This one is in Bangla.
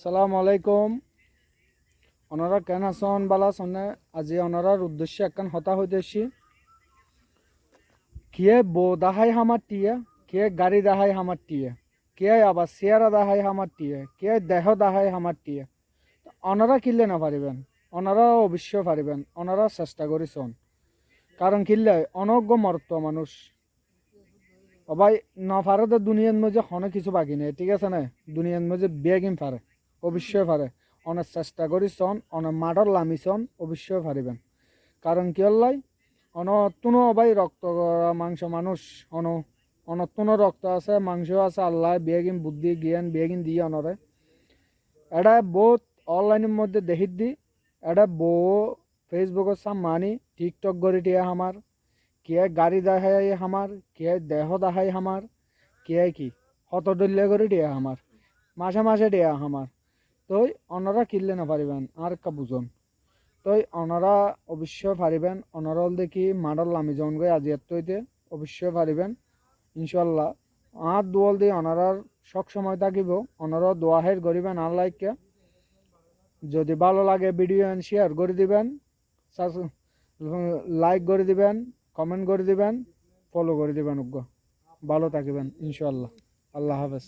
সালাম আলাইকুম। ওনারা কেন আসন বালা সনে আজি ওনারার উদ্দেশ্যে একখান হতা হইতেছি। কে বো দাহাই হামার টিয়ে, কে গাড়ি দাহাই হামার টিয়ে, কে আবার চেয়ারা দাহাই হামার টিয়ে, কে দেহ দাহাই হামার টিয়ে। ওনারা কিনলে না পারিবেন, ওনারা অবশ্য পারিবেন, ওনারা চেষ্টা করিছন। কারণ কিনলে অনজ্ঞ মর্ত মানুষ অবাই না পারে তো দুনিয়ার মধ্যে অনেক কিছু বাকি নেই, ঠিক আছে না? দুনিয়ার মধ্যে বেগিন পারে, অবশ্যই পারে। অনেক চেষ্টা করিছন, অনেক মাডর লামিছন, অবশ্যই পারিবেন। কারণ কি হল্লাই অনতুনো অবাই রক্ত মাংস মানুষ অনতুনো রক্ত আছে, মাংস আছে। আল্লাহ বেগিন বুদ্ধি জ্ঞান বেগিন দিয়ে অনরে এটা বহুত অনলাইনের মধ্যে দেখি দি। এটা বউ ফেসবুকের সামানি টিকটক গড়ি টিয়া আমার কে গাড়ি দেখাই আমার, কে দেহ দেখাই আমার, কে কি হতদল্য করে দিয়া আমার, মাসে মাসে দিয়া আমার। তই অনরা কিনলে না পারিবেন আর কা বুঝন। তই অনরা অবশ্যই পারিবেন। অনরল দেখি মাডল লামি জন গই আজি এতইতে অবশ্যই পারিবেন ইনশাল্লাহ। আর দোয়াল দিয়ে অনারার সব সময় থাকিব। অনারা দোয়াহের করিবেন আল্লাহকে। যদি ভালো লাগে ভিডিও শেয়ার করে দিবেন, লাইক করে দিবেন, কমেন্ট করে দিবেন, ফলো করে দিবেন। ভালো থাকিবেন ইনশাল্লাহ। আল্লাহ হাফেজ।